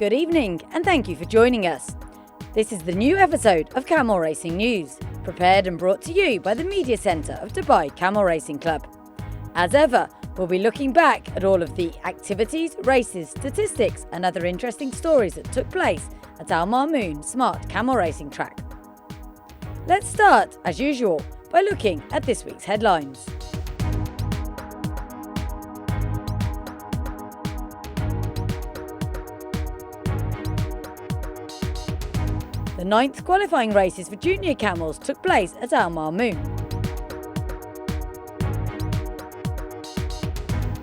Good evening and thank you for joining us. This is the new episode of Camel Racing News, prepared and brought to you by the Media Centre of Dubai Camel Racing Club. As ever, we'll be looking back at all of the activities, races, statistics and other interesting stories that took place at Al Marmoon Smart Camel Racing Track. Let's start, as usual, by looking at this week's headlines. The 9th qualifying races for junior camels took place at Al Marmoon.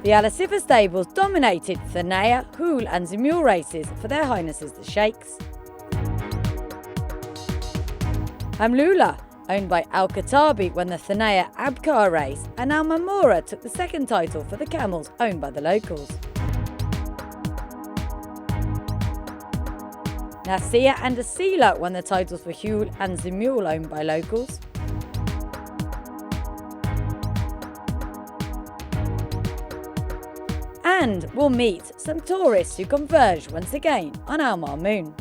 The Al Asifa stables dominated Thanaya, Hool and Zamul races for their highnesses the Sheikhs. Hamlula, owned by Al Khattabi, won the Thanaya Abkar race, and Al Mamura took the second title for the camels owned by the locals. Nasir and Asila won the titles for Hool and Zamul owned by locals. And we'll meet some tourists who converge once again on Al Marmoon.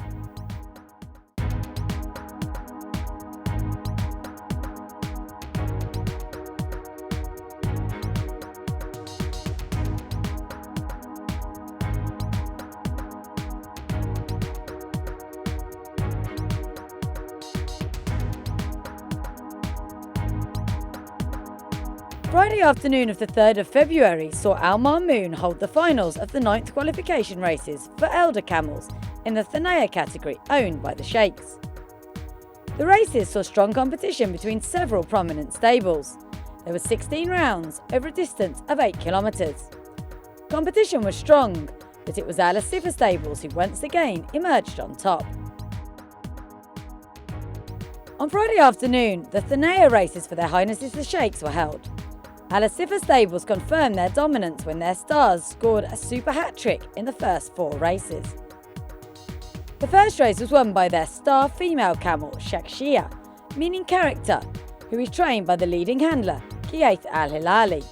Friday afternoon of the 3rd of February saw Al Marmoon hold the finals of the 9th qualification races for elder camels in the Thanaya category owned by the Sheikhs. The races saw strong competition between several prominent stables. There were 16 rounds over a distance of 8 kilometres. Competition was strong, but it was Al Asifa stables who once again emerged on top. On Friday afternoon, the Thanaya races for their highnesses the Sheikhs were held. Al Asifa stables confirmed their dominance when their stars scored a super hat-trick in the first 4 races. The first race was won by their star female camel, Shakshia, meaning character, who is trained by the leading handler, Kiath Al-Hilali.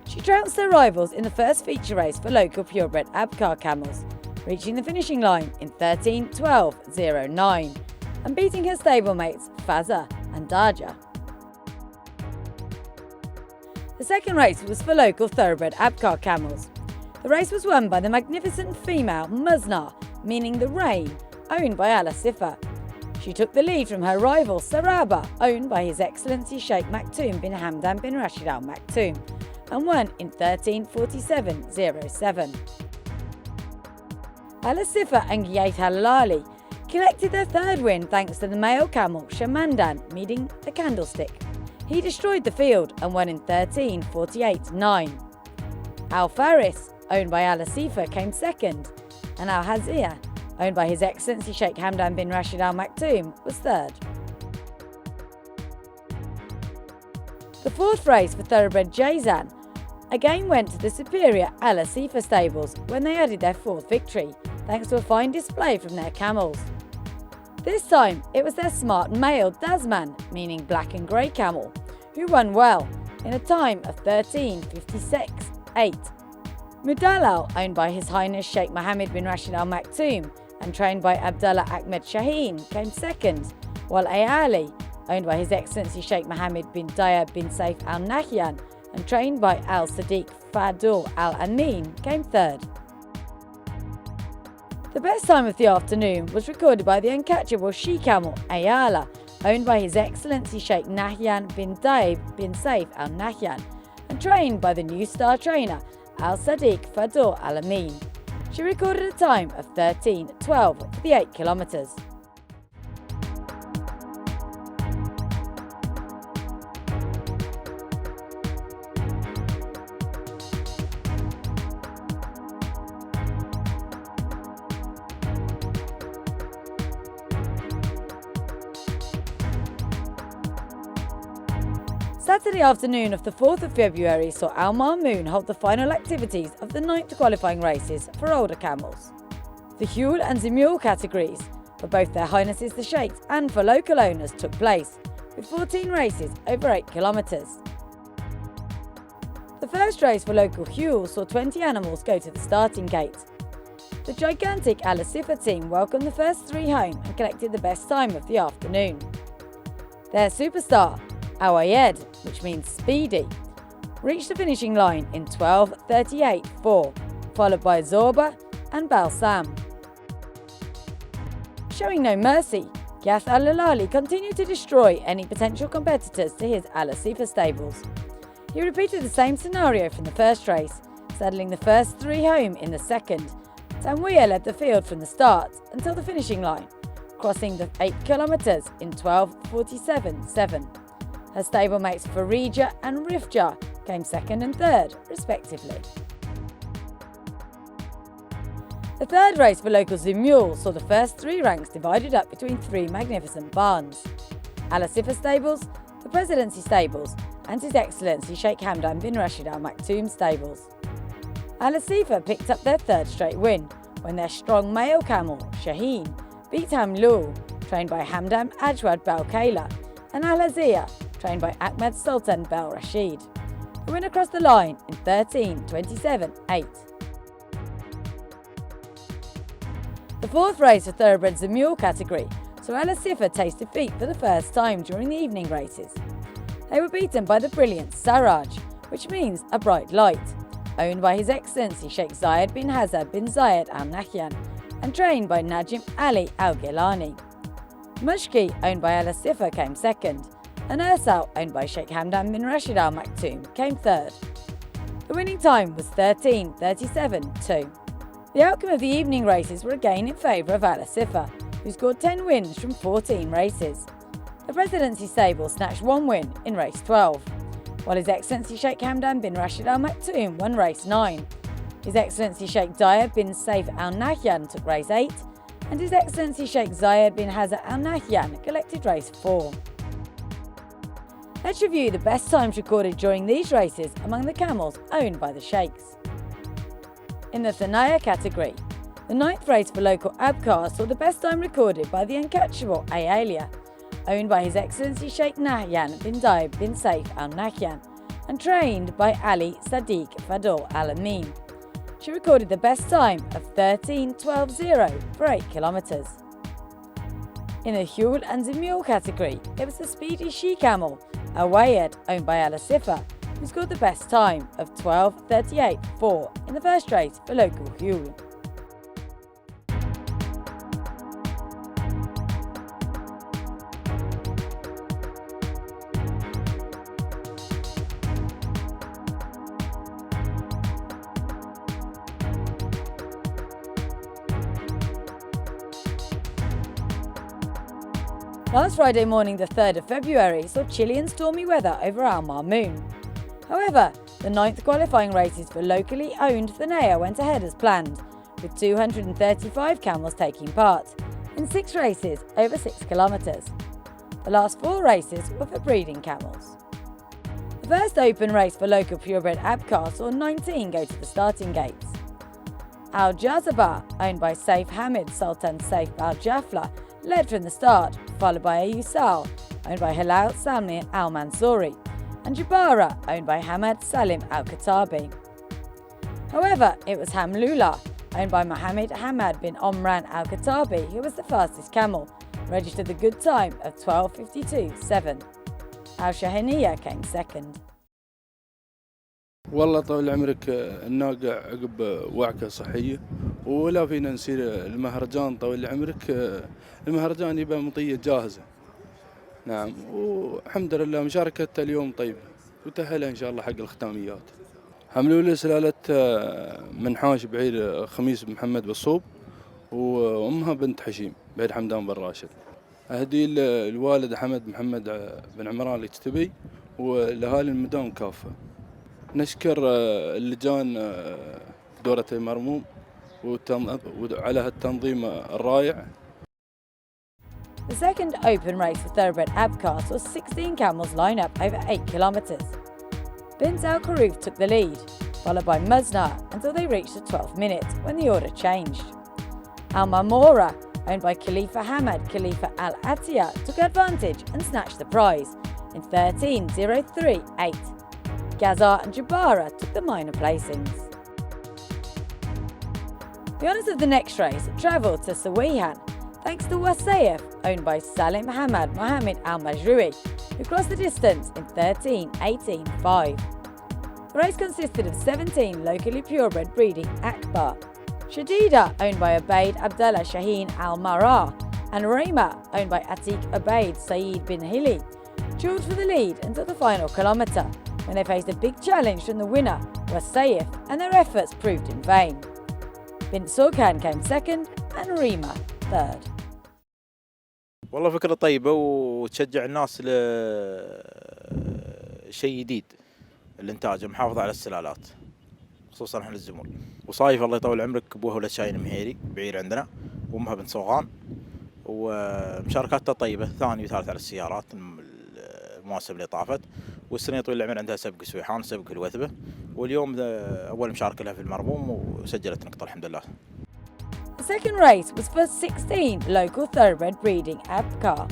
She trounced their rivals in the first feature race for local purebred Abkar camels, reaching the finishing line in 13:12:09 and beating her stablemates Fazza and Daja. The second race was for local thoroughbred Abkar camels. The race was won by the magnificent female Muzna, meaning the rain, owned by Al Asifa. She took the lead from her rival Saraba, owned by His Excellency Sheikh Maktoum bin Hamdan bin Rashid Al Maktoum, and won in 13:47:07. Al Asifa and Kiath Al-Hilali collected their third win thanks to the male camel Shamandan, meaning the candlestick. He destroyed the field and won in 13:48:09. Al Faris, owned by Al Asifa, came second, and Al Hazia, owned by His Excellency Sheikh Hamdan bin Rashid Al Maktoum, was third. The fourth race for thoroughbred Jazan again went to the superior Al Asifa stables when they added their 4th victory, thanks to a fine display from their camels. This time, it was their smart male Dazman, meaning black and grey camel, who won well in a time of 13:56:8. Mudalal, owned by His Highness Sheikh Mohammed bin Rashid Al Maktoum and trained by Abdullah Ahmed Shaheen, came second, while Ayali, owned by His Excellency Sheikh Mohammed bin Daya bin Saif Al Nahyan and trained by Al Sadiq Fadul Al Amin, came third. The best time of the afternoon was recorded by the uncatchable she-camel Ayala, owned by His Excellency Sheikh Nahyan bin Daib bin Saif Al Nahyan and trained by the new star trainer Al Sadiq Fadul Al Amin. She recorded a time of 13:12 for the 8 kilometres. Saturday afternoon of the 4th of February saw Al Marmoon hold the final activities of the 9th qualifying races for older camels. The Hool and Zamul categories, for both their highnesses the Sheikhs and for local owners, took place, with 14 races over 8 kilometres. The first race for local Hool saw 20 animals go to the starting gate. The gigantic Al Sifa team welcomed the first three home and collected the best time of the afternoon. Their superstar, Awayed, which means speedy, reached the finishing line in 12:38.4, followed by Zorba and Balsam. Showing no mercy, Ghath Al-Lalali continued to destroy any potential competitors to his Al Sifa stables. He repeated the same scenario from the first race, saddling the first three home in the second. Tanwiya led the field from the start until the finishing line, crossing the 8 kilometres in 12:47.7. Her stablemates Farija and Rifja came second and third, respectively. The third race for local Zimule saw the first three ranks divided up between three magnificent barns: Al Sifa Stables, the Presidency Stables, and His Excellency Sheikh Hamdan bin Rashid Al Maktoum Stables. Al Sifa picked up their third straight win when their strong male camel, Shaheen, beat Hamlul, trained by Hamdan Ajwad Bel Kayla, and Al Azia, trained by Ahmed Sultan Bel Rashid, who went across the line in 13:27.8. The fourth race for Thoroughbred Zimule category saw Al Sifa taste defeat for the first time during the evening races. They were beaten by the brilliant Saraj, which means a bright light, owned by His Excellency Sheikh Zayed bin Hazard bin Zayed Al Nahyan and trained by Najim Ali Al Gilani. Mushki, owned by Al Sifa, came second, and Ursal, owned by Sheikh Hamdan bin Rashid Al Maktoum, came third. The winning time was 13:37.2. The outcome of the evening races were again in favour of Al Sifa, who scored 10 wins from 14 races. The Presidency stable snatched one win in race 12, while His Excellency Sheikh Hamdan bin Rashid Al Maktoum won race 9. His Excellency Sheikh Daya bin Saif Al Nahyan took race 8, and His Excellency Sheikh Zayed bin Hazard Al Nahyan collected race 4. Let's review the best times recorded during these races among the camels owned by the Sheikhs. In the Thanaya category, the ninth race for local Abkhaz saw the best time recorded by the uncatchable Ayalia, owned by His Excellency Sheikh Nahyan bin Daib bin Saif Al Nahyan and trained by Ali Sadiq Fadol Al Amin. She recorded the best time of 13:12.0 for 8 kilometres. In the Huel and Zimule category, it was the speedy she-camel, Awayed, owned by Al Sifa, who scored the best time of 12:38.4 in the first race for local Huel. Last Friday morning, the 3rd of February, saw chilly and stormy weather over Al Marmoon. However, the 9th qualifying races for locally owned Thanaya went ahead as planned, with 235 camels taking part, in 6 races over 6 kilometres. The last 4 races were for breeding camels. The first open race for local purebred Abkhaz saw 19 go to the starting gates. Al Jazaba, owned by Saif Hamid Sultan Saif Al Jafla, led from the start, followed by Ayusal, owned by Halal Salmi Al Mansouri, and Jabara, owned by Hamad Salim Al Katabi. However, it was Hamlula, owned by Mohammed Hamad bin Omran Al Katabi, who was the fastest camel, registered the good time of 12:52.7. Al Shahiniya came second. والله طول عمرك الناقة عقب وعكة صحية ولا فينا نسير المهرجان. طول عمرك المهرجان يبقى مطية جاهزة. نعم، والحمد لله مشاركتها اليوم طيبة وتأهلها إن شاء الله حق الختاميات. حملوا سلالة منحاش بعير خميس محمد بالصوب وأمها بنت حشيم بعير حمدان بن راشد. أهدي الوالد حمد محمد بن عمران الكتبي والأهالي المدام كافة. نشكر اللجان دورة المرموم وعلى هالتنظيم الرائع. The second open race for thoroughbred Abkhaz saw 16 camels line up over 8 kilometres. Bint Al Karoof took the lead, followed by Muzna until they reached the 12th minute when the order changed. Al Mamora, owned by Khalifa Hamad Khalifa Al Atiyah, took advantage and snatched the prize in 13:03.8. Gazar and Jabara took the minor placings. The honours of the next race travelled to Sawihan, thanks to Wasayef, owned by Salim Hamad Mohammed Al Majroui, who crossed the distance in 13:18.5. The race consisted of 17 locally purebred breeding Akbar, Shadida, owned by Ubaid Abdullah Shaheen Al Marah, and Rima, owned by Atiq Ubaid Saeed bin Hili, duelled for the lead until the final kilometre, when they faced a big challenge from the winner, Wasayef, and their efforts proved in vain. Bint Sorkan came second and Rima third. والله فكرة طيبة وتشجع الناس لشيء جديد، الإنتاج المحافظة على السلالات خصوصا احنا الزمر. وصايف الله يطول عمرك ابوها ولد شاين مهيري بعير عندنا، وامها بنت صوغان، ومشاركاتها طيبة، ثاني وثالث على السيارات المواسم اللي طافت. والسنة طويل العمر عندها سبق سويحان، سبق الوثبة، واليوم أول مشاركة لها في المرموم وسجلت نقطة الحمد لله. The second race was for 16 local thoroughbred breeding Abkar.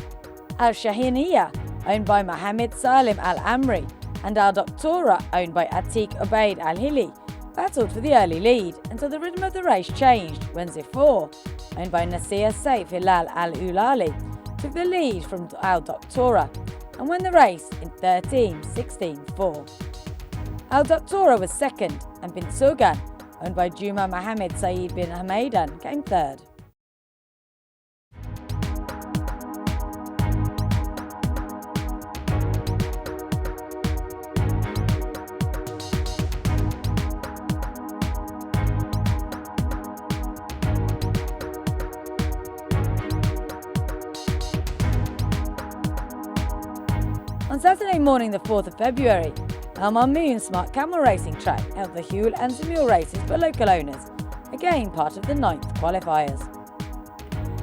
Al Shahiniya, owned by Mohammed Salim Al Amri, and Al Doctora, owned by Atiq Ubaid Al Hili, battled for the early lead until the rhythm of the race changed when Zifor, owned by Nasir Saif Hilal Al Ulali, took the lead from Al Doctora and won the race in 13:16.4. Al Doctora was second, and Bint Sogan, owned by Juma Mohammed Saeed bin Hamaidan, came third. On Saturday morning, the 4th of February, Al Mamoon Smart Camel Racing Track held the Huel and Zamil races for local owners, again part of the 9th qualifiers.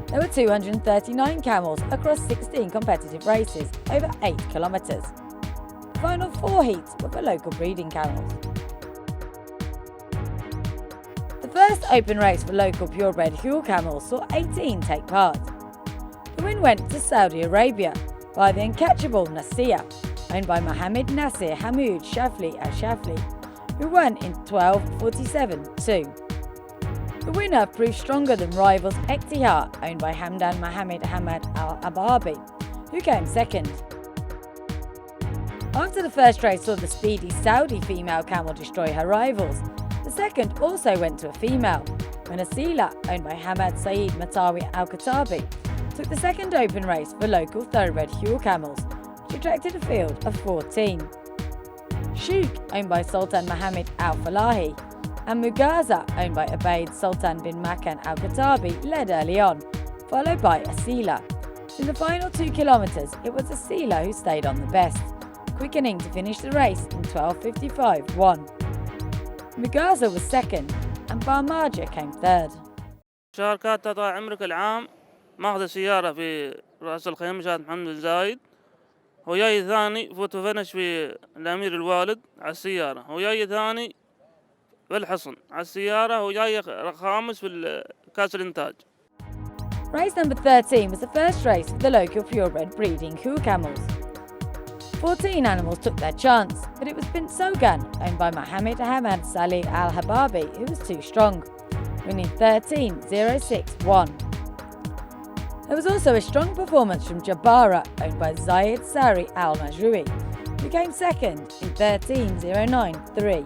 There were 239 camels across 16 competitive races over 8 kilometres. The final 4 heats were for local breeding camels. The first open race for local purebred Huel camels saw 18 take part. The win went to Saudi Arabia by the uncatchable Nasir, owned by Mohammed Nasir Hamoud Shafli Al Shafli, who won in 12:47.2. The winner proved stronger than rivals Ektihar, owned by Hamdan Mohammed Hamad Al Ababi, who came second. After the first race saw the speedy Saudi female camel destroy her rivals, the second also went to a female, when Asila, owned by Hamad Saeed Matawi Al Katabi, took the second open race for local thoroughbred Huel camels, which attracted a field of 14. Shouk, owned by Sultan Mohammed Al Falahi, and Mugaza, owned by Ubaid Sultan bin Makan Al Katabi, led early on, followed by Asila. In the final 2 kilometres, it was Asila who stayed on the best, quickening to finish the race in 12:55.1. Mugaza was second, and Barmaja came third. مشاركات طال عمرك العام ماخذ سيارة في رأس الخيمة مشاهد محمد الزايد، وجاي ثاني فوت وفنش في الأمير الوالد على السيارة، وجاي ثاني في الحصن على السيارة، وجاي خامس في كأس الإنتاج. Race number 13 was the first race of the local purebred breeding Huel camels. 14 animals took their chance, but it was Bint Sogan, owned by Mohammed Hamad Salih Al Hababi, who was too strong, winning 13:06.1. There was also a strong performance from Jabara, owned by Zayed Sari Al Majroui, who came second in 13:09.3,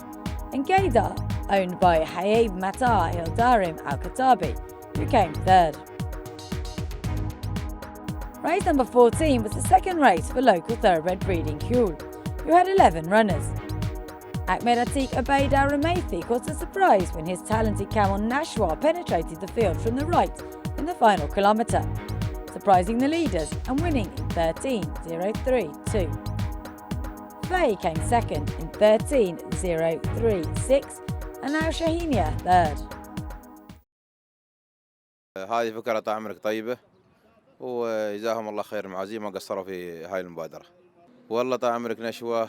and Gaydar, owned by Hayib Matar Il Darim Al Katabi, who came third. Race number 14 was the second race for local thoroughbred breeding Huel, who had 11 runners. Ahmed Atiq Ubaid Al Ramaithi caused a surprise when his talented camel Nashwa penetrated the field from the right in the final kilometre, surprising the leaders and winning in 13:03.2. Faye came second in 13:03.6 and Al Shahinia third. هذه فكرة طال عمرك طيبة، وجزاهم الله خير المعازيم ما قصروا في هاي المبادرة. والله طال عمرك نشوة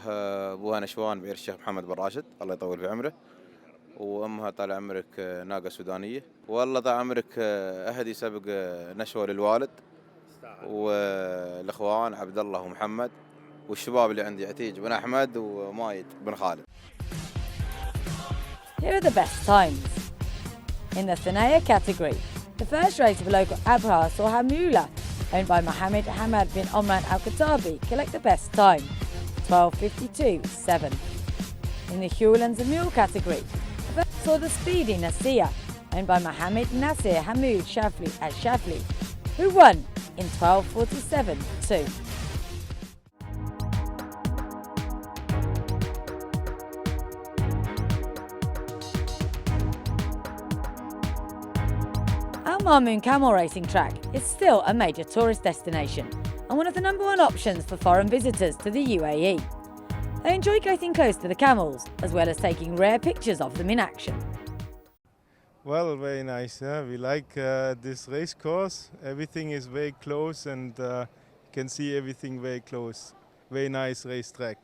أبوها نشوان بعير الشيخ محمد بن راشد الله يطول في عمره، وأمها طال عمرك ناقة سودانية. والله طال عمرك أهدي سبق نشوة للوالد والإخوان عبد الله ومحمد والشباب اللي عندي عتيج بن أحمد ومايد بن خالد. Here are the best times. In the Thanaya category, the first race of local Abha saw Hamula, owned by Mohammed Hamad bin Omran Al Khattabi, collect the best time, 12:52.7. In the Hewlands and Mule category, the first saw the speedy Nasiya, owned by Mohammed Nasir Hamoud Shafli Al Shafli, who won in 12:47.2. Al Mamoon Camel Racing Track is still a major tourist destination and one of the #1 options for foreign visitors to the UAE. They enjoy getting close to the camels, as well as taking rare pictures of them in action. Well, very nice. We like this race course. Everything is very close and you can see everything very close. Very nice racetrack.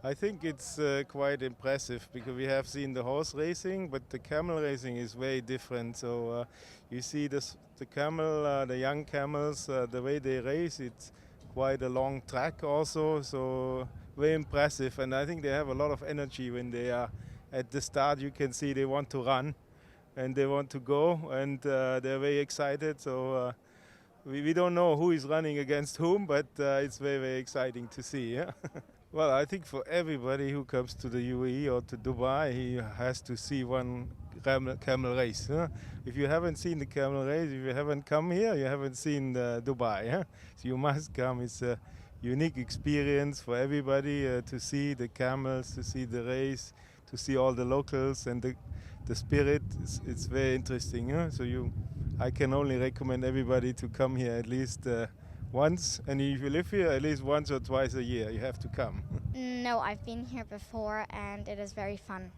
I think it's quite impressive because we have seen the horse racing, but the camel racing is very different. So you see the camel, the young camels, the way they race, it's quite a long track also. So very impressive. And I think they have a lot of energy when they are at the start. You can see they want to run and they want to go, and they're very excited. So we don't know who is running against whom, but it's very, very exciting to see. Yeah? Well, I think for everybody who comes to the UAE or to Dubai, he has to see one camel race. Huh? If you haven't seen the camel race, if you haven't come here, you haven't seen Dubai. Huh? So you must come. It's a unique experience for everybody to see the camels, to see the race, to see all the locals and the spirit. It's very interesting. Huh? So I can only recommend everybody to come here at least once, and if you live here, at least once or twice a year, you have to come. No, I've been here before and it is very fun.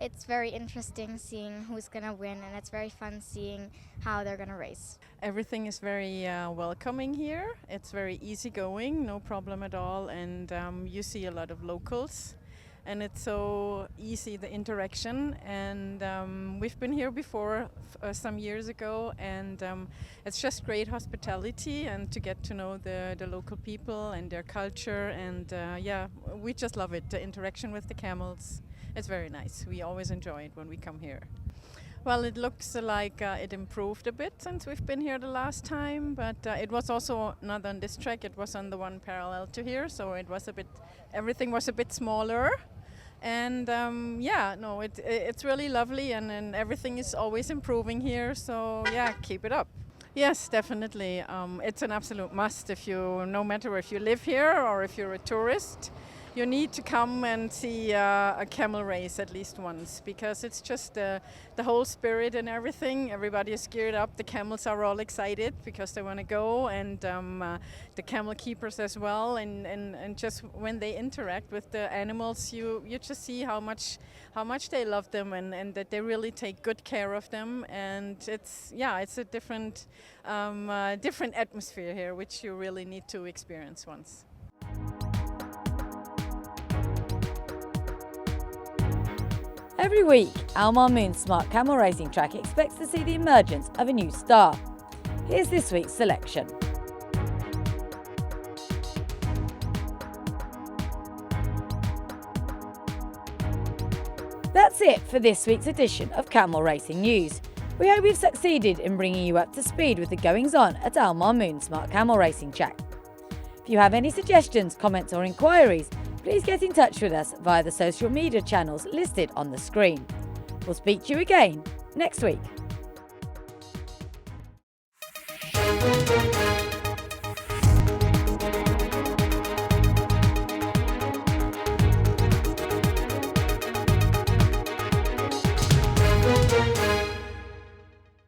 It's very interesting seeing who's going to win, and it's very fun seeing how they're going to race. Everything is very welcoming here. It's very easygoing, no problem at all, and you see a lot of locals. And it's so easy, the interaction, and we've been here before some years ago, and it's just great hospitality and to get to know the local people and their culture, and yeah, we just love it, the interaction with the camels. It's very nice. We always enjoy it when we come here. Well, it looks like it improved a bit since we've been here the last time, but it was also not on this track, it was on the one parallel to here, so it was everything was a bit smaller. And yeah, no, it's really lovely, and everything is always improving here. So yeah, keep it up. Yes, definitely. It's an absolute must. No matter if you live here or if you're a tourist, you need to come and see a camel race at least once, because it's just the whole spirit and everything. Everybody is geared up. The camels are all excited because they want to go, and the camel keepers as well. And just when they interact with the animals, you just see how much they love them, and that they really take good care of them. And it's a different atmosphere here, which you really need to experience once. Every week, Al Mamoon Smart Camel Racing Track expects to see the emergence of a new star. Here's this week's selection. That's it for this week's edition of Camel Racing News. We hope we've succeeded in bringing you up to speed with the goings-on at Al Mamoon Smart Camel Racing Track. If you have any suggestions, comments or inquiries, please get in touch with us via the social media channels listed on the screen. We'll speak to you again next week.